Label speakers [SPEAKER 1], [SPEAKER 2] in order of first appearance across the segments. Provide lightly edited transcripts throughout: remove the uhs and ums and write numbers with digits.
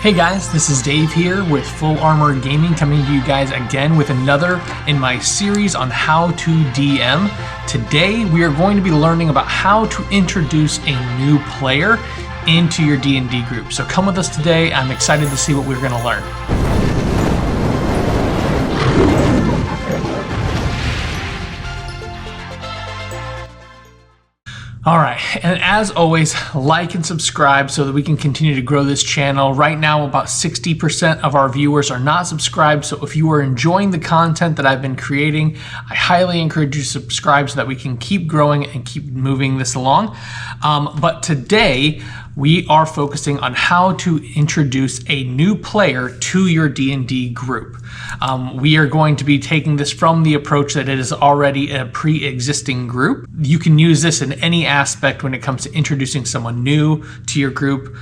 [SPEAKER 1] Hey guys, this is Dave here with Full Armor Gaming, coming to you guys again with another in my series on how to DM. Today we are going to be learning about how to introduce a new player into your D&D group. So come with us today. I'm excited to see what we're going to learn. All right, and as always, like and subscribe so that we can continue to grow this channel. Right now, about 60% of our viewers are not subscribed, so if you are enjoying the content that I've been creating, I highly encourage you to subscribe so that we can keep growing and keep moving this along. But today, we are focusing on how to introduce a new player to your D&D group. We are going to be taking this from the approach that it is already a pre-existing group. You can use this in any aspect when it comes to introducing someone new to your group,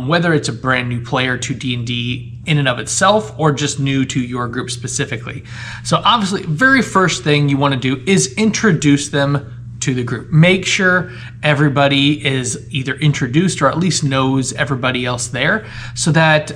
[SPEAKER 1] whether it's a brand new player to D&D in and of itself or just new to your group specifically. So obviously, very first thing you want to do is introduce them to the group. Make sure everybody is either introduced or at least knows everybody else there, so that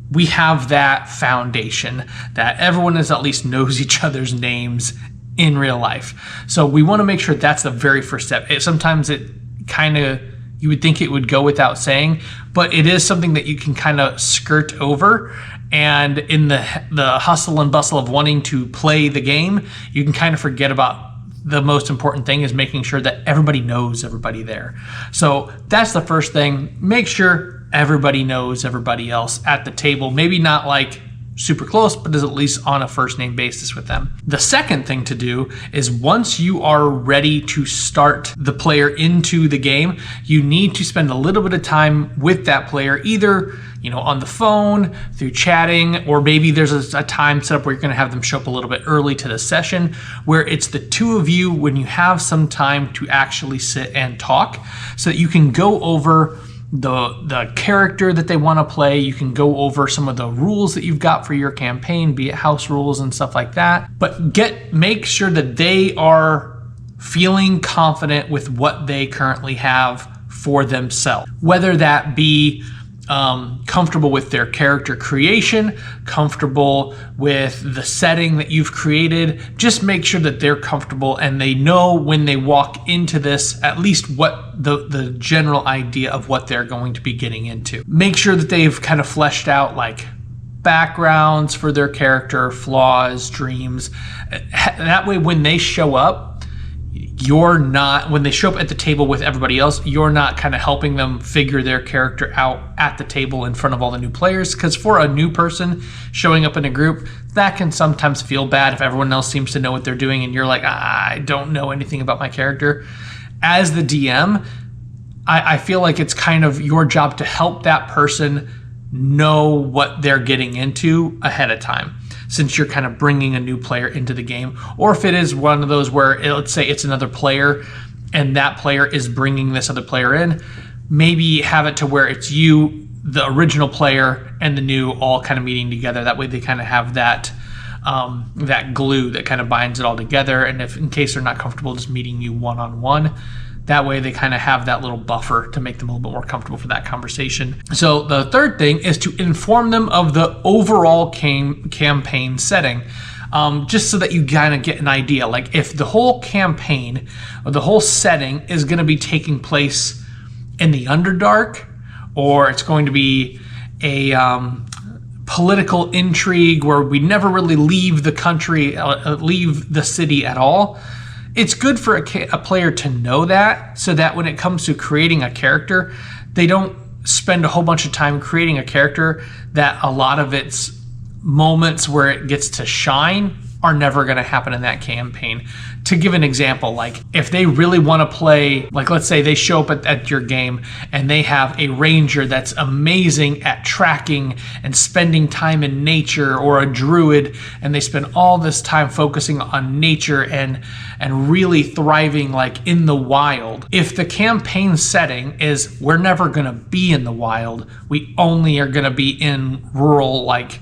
[SPEAKER 1] we have that foundation that everyone is at least knows each other's names in real life. So we want to make sure that's the very first step. Sometimes it kind of, you would think it would go without saying, but it is something that you can kind of skirt over. And in the hustle and bustle of wanting to play the game, you can kind of forget about the most important thing is making sure that everybody knows everybody there. So that's the first thing. Make sure everybody knows everybody else at the table. Maybe not like super close, but is at least on a first name basis with them. The second thing to do is once you are ready to start the player into the game, you need to spend a little bit of time with that player, either on the phone, through chatting, or maybe there's a time set up where you're going to have them show up a little bit early to the session, where it's the two of you when you have some time to actually sit and talk, so that you can go over the character that they want to play. You can go over some of the rules that you've got for your campaign, be it house rules and stuff like that. But make sure that they are feeling confident with what they currently have for themselves, whether that be comfortable with their character creation, comfortable with the setting that you've created. Just make sure that they're comfortable and they know when they walk into this, at least what the general idea of what they're going to be getting into. Make sure that they've kind of fleshed out like backgrounds for their character, flaws, dreams. That way, when they show up, when they show up at the table with everybody else, you're not kind of helping them figure their character out at the table in front of all the new players. Because for a new person showing up in a group, that can sometimes feel bad if everyone else seems to know what they're doing and you're like, I don't know anything about my character. As the DM, I feel like it's kind of your job to help that person know what they're getting into ahead of time, since you're kind of bringing a new player into the game. Or if it is one of those where, let's say it's another player and that player is bringing this other player in, maybe have it to where it's you, the original player, and the new all kind of meeting together. That way they kind of have that glue that kind of binds it all together. And if in case they're not comfortable just meeting you one-on-one, that way they kind of have that little buffer to make them a little bit more comfortable for that conversation. So the third thing is to inform them of the overall campaign setting, just so that you kind of get an idea. Like if the whole campaign or the whole setting is going to be taking place in the Underdark, or it's going to be a political intrigue where we never really leave the country, leave the city at all. It's good for a player to know that, so that when it comes to creating a character, they don't spend a whole bunch of time creating a character that a lot of its moments where it gets to shine are never going to happen in that campaign. To give an example, like if they really want to play, like let's say they show up at your game and they have a ranger that's amazing at tracking and spending time in nature, or a druid and they spend all this time focusing on nature and really thriving like in the wild. If the campaign setting is we're never going to be in the wild, we only are going to be in rural, like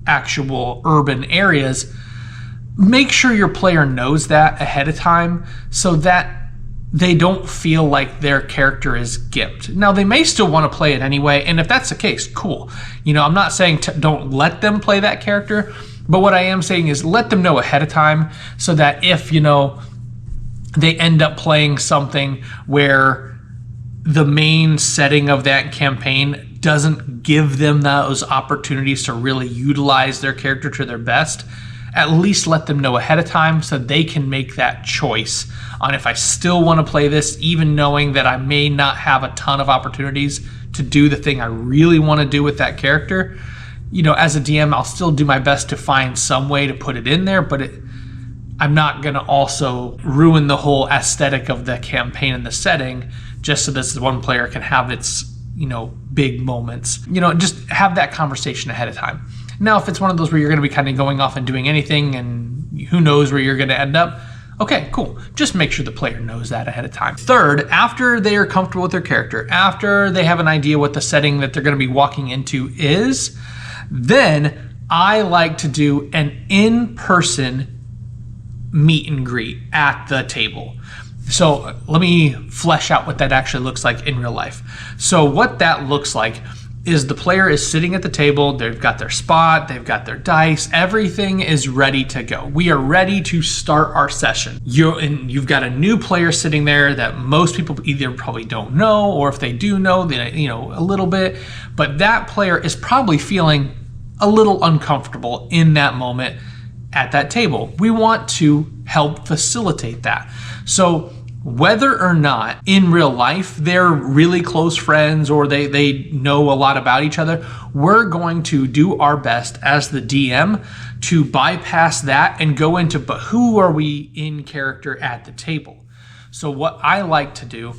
[SPEAKER 1] actual urban areas, make sure your player knows that ahead of time, so that they don't feel like their character is gimped. Now, they may still want to play it anyway, and if that's the case, cool. I'm not saying don't let them play that character, but what I am saying is let them know ahead of time so that if, they end up playing something where the main setting of that campaign doesn't give them those opportunities to really utilize their character to their best, at least let them know ahead of time so they can make that choice on if I still want to play this, even knowing that I may not have a ton of opportunities to do the thing I really want to do with that character. As a DM, I'll still do my best to find some way to put it in there, but I'm not going to also ruin the whole aesthetic of the campaign and the setting just so this one player can have its, big moments. Just have that conversation ahead of time. Now, if it's one of those where you're going to be kind of going off and doing anything and who knows where you're going to end up, okay, cool. Just make sure the player knows that ahead of time. Third, after they are comfortable with their character, after they have an idea what the setting that they're going to be walking into is, then I like to do an in-person meet and greet at the table. So let me flesh out what that actually looks like in real life. So what that looks like is the player is sitting at the table, they've got their spot, they've got their dice, everything is ready to go. We are ready to start our session. You've got a new player sitting there that most people either probably don't know, or if they do know, then a little bit, but that player is probably feeling a little uncomfortable in that moment at that table. We want to help facilitate that. So whether or not in real life they're really close friends or they know a lot about each other, we're going to do our best as the DM to bypass that and go into, but who are we in character at the table? So what I like to do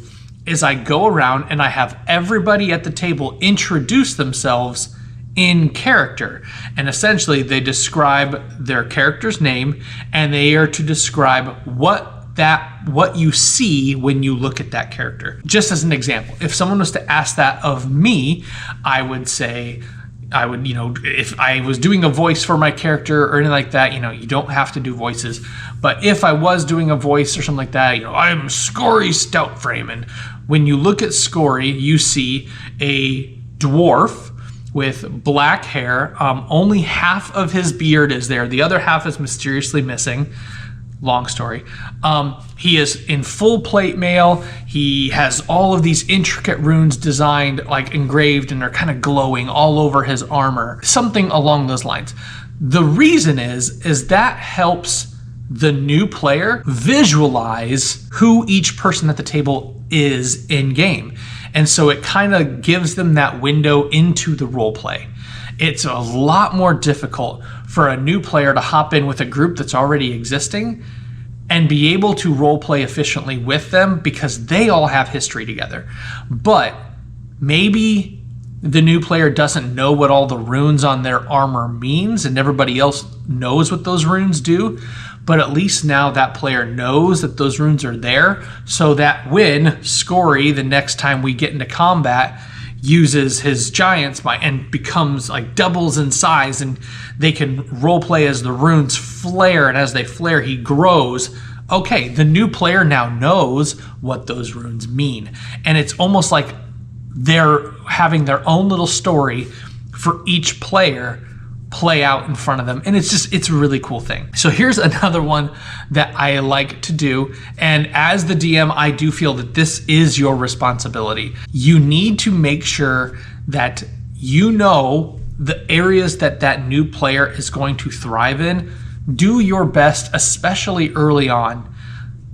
[SPEAKER 1] is I go around and I have everybody at the table introduce themselves in character. And essentially they describe their character's name and they are to describe what you see when you look at that character. Just as an example, if someone was to ask that of me, I would say, if I was doing a voice for my character or anything like that, you don't have to do voices. But if I was doing a voice or something like that, I'm Scory Stoutframe. And when you look at Scory, you see a dwarf with black hair. Only half of his beard is there. The other half is mysteriously missing. Long story. He is in full plate mail. He has all of these intricate runes designed, like engraved, and they're kind of glowing all over his armor. Something along those lines. The reason is that helps the new player visualize who each person at the table is in game. And so it kind of gives them that window into the role play. It's a lot more difficult for a new player to hop in with a group that's already existing and be able to role play efficiently with them because they all have history together. But maybe the new player doesn't know what all the runes on their armor means and everybody else knows what those runes do. But at least now that player knows that those runes are there, so that when Scory, the next time we get into combat, uses his giant's might and becomes like doubles in size, and they can roleplay as the runes flare, and as they flare, he grows. Okay, the new player now knows what those runes mean. And it's almost like they're having their own little story for each player play out in front of them, and it's a really cool thing. So here's another one that I like to do, and as the DM I do feel that this is your responsibility. You need to make sure that you know the areas that new player is going to thrive in. Do your best, especially early on,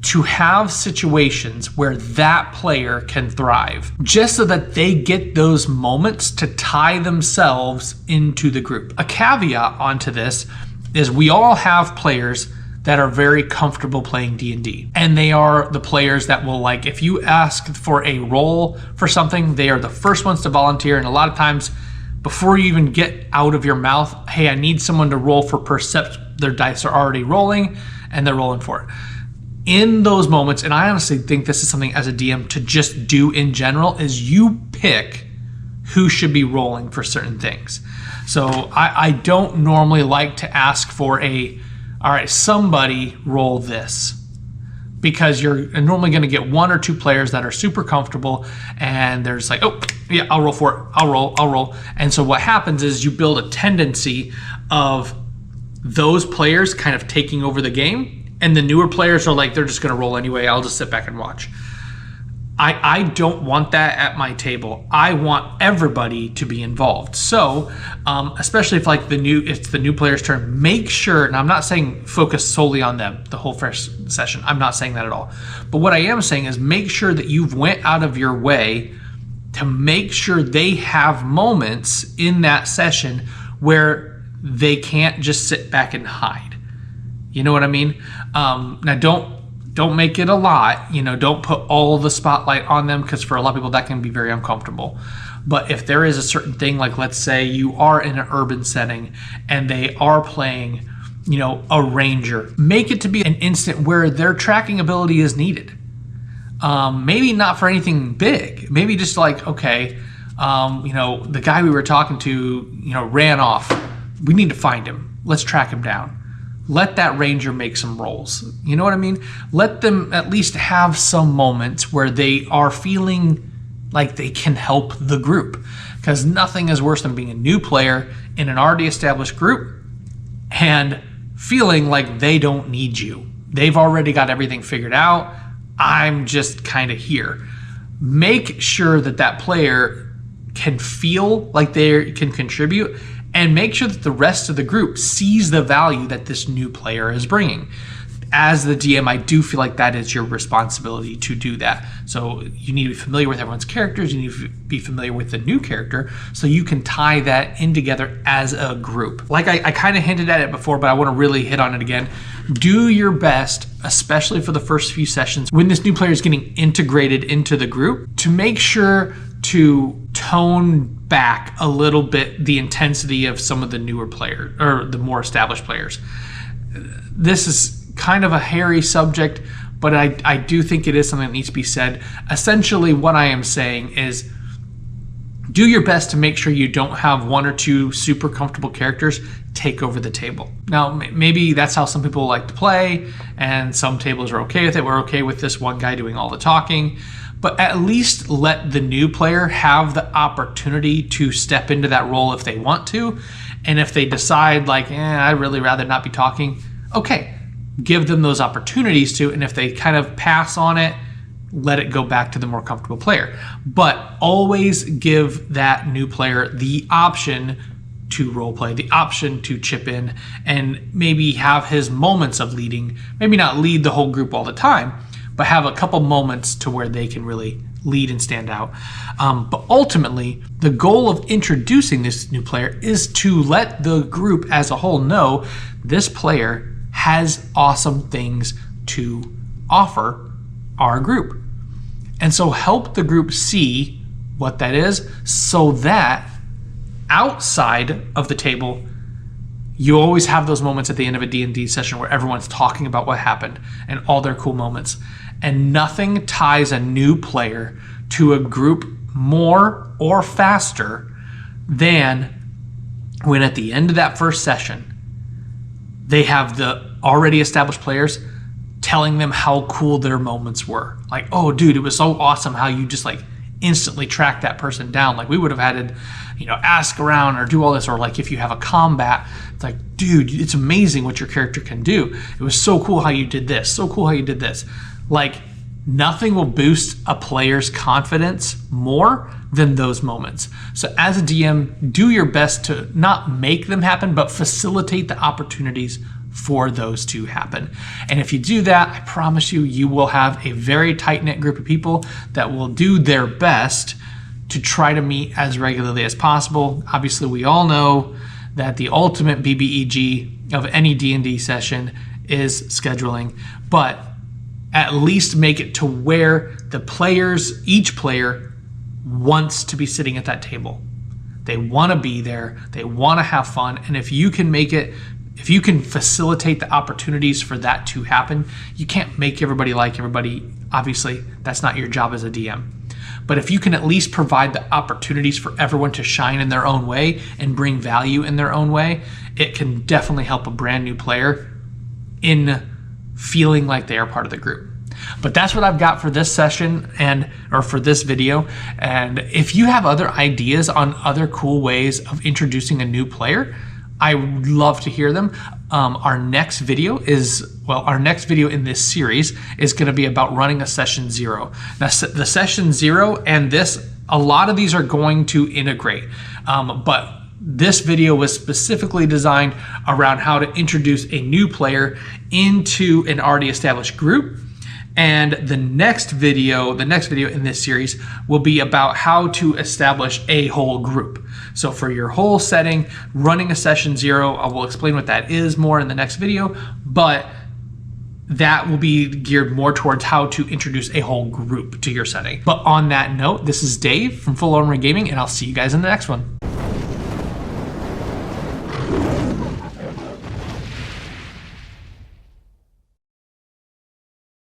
[SPEAKER 1] to have situations where that player can thrive, just so that they get those moments to tie themselves into the group. A caveat onto this is we all have players that are very comfortable playing D&D, and they are the players that will, like, if you ask for a role for something, they are the first ones to volunteer. And a lot of times before you even get out of your mouth, hey, I need someone to roll for percept, their dice are already rolling and they're rolling for it. In those moments, and I honestly think this is something as a DM to just do in general, is you pick who should be rolling for certain things. So I don't normally like to ask for all right, somebody roll this. because you're normally going to get one or two players that are super comfortable and they're just like, oh yeah, I'll roll for it, I'll roll. And so what happens is you build a tendency of those players kind of taking over the game, and the newer players are like, they're just going to roll anyway, I'll just sit back and watch. I don't want that at my table. I want everybody to be involved. So, especially if it's the new player's turn, make sure, and I'm not saying focus solely on them the whole first session. I'm not saying that at all. But what I am saying is make sure that you've went out of your way to make sure they have moments in that session where they can't just sit back and hide. You know what I mean? Now don't make it a lot, don't put all the spotlight on them, because for a lot of people that can be very uncomfortable. But if there is a certain thing, like let's say you are in an urban setting and they are playing, a ranger, make it to be an instant where their tracking ability is needed. Maybe not for anything big, maybe just like, okay, the guy we were talking to, ran off. We need to find him. Let's track him down. Let that ranger make some rolls. You know what I mean? Let them at least have some moments where they are feeling like they can help the group. Because nothing is worse than being a new player in an already established group and feeling like they don't need you. They've already got everything figured out. I'm just kind of here. Make sure that player can feel like they can contribute, and make sure that the rest of the group sees the value that this new player is bringing. As the DM, I do feel like that is your responsibility to do that. So you need to be familiar with everyone's characters. You need to be familiar with the new character so you can tie that in together as a group. Like I kind of hinted at it before, but I want to really hit on it again. Do your best, especially for the first few sessions, when this new player is getting integrated into the group, to make sure to tone back a little bit the intensity of some of the newer players or the more established players. This is kind of a hairy subject, but I do think it is something that needs to be said. Essentially, what I am saying is do your best to make sure you don't have one or two super comfortable characters take over the table. Now, maybe that's how some people like to play, and some tables are okay with it. We're okay with this one guy doing all the talking. But at least let the new player have the opportunity to step into that role if they want to. And if they decide like, I'd really rather not be talking, okay, give them those opportunities to. And if they kind of pass on it, let it go back to the more comfortable player. But always give that new player the option to role play, the option to chip in, and maybe have his moments of leading. Maybe not lead the whole group all the time, but have a couple moments to where they can really lead and stand out. But ultimately, the goal of introducing this new player is to let the group as a whole know this player has awesome things to offer our group. And so help the group see what that is, so that outside of the table, you always have those moments at the end of a D&D session where everyone's talking about what happened and all their cool moments. And nothing ties a new player to a group more or faster than when at the end of that first session, they have the already established players telling them how cool their moments were. Like, oh, dude, it was so awesome how you just like instantly track that person down. Like we would have had to, ask around or do all this, or like if you have a combat, it's like, dude, it's amazing what your character can do. It was so cool how you did this, so cool how you did this. Like nothing will boost a player's confidence more than those moments. So as a DM, do your best to not make them happen, but facilitate the opportunities for those to happen. And if you do that, I promise you, you will have a very tight-knit group of people that will do their best to try to meet as regularly as possible. Obviously, we all know that the ultimate BBEG of any D&D session is scheduling, but at least make it to where the players, each player wants to be sitting at that table. They want to be there. They want to have fun. And if you can make it, if you can facilitate the opportunities for that to happen, you can't make everybody like everybody. Obviously, that's not your job as a DM. But if you can at least provide the opportunities for everyone to shine in their own way and bring value in their own way, it can definitely help a brand new player in feeling like they are part of the group. But that's what I've got for this session or for this video. And if you have other ideas on other cool ways of introducing a new player, I would love to hear them. Our next video in this series is going to be about running a session 0. Now, the session 0 and this, a lot of these are going to integrate, but this video was specifically designed around how to introduce a new player into an already established group. And the next video in this series will be about how to establish a whole group. So for your whole setting, running a session 0, I will explain what that is more in the next video, but that will be geared more towards how to introduce a whole group to your setting. But on that note, this is Dave from Full Armor Gaming, and I'll see you guys in the next one.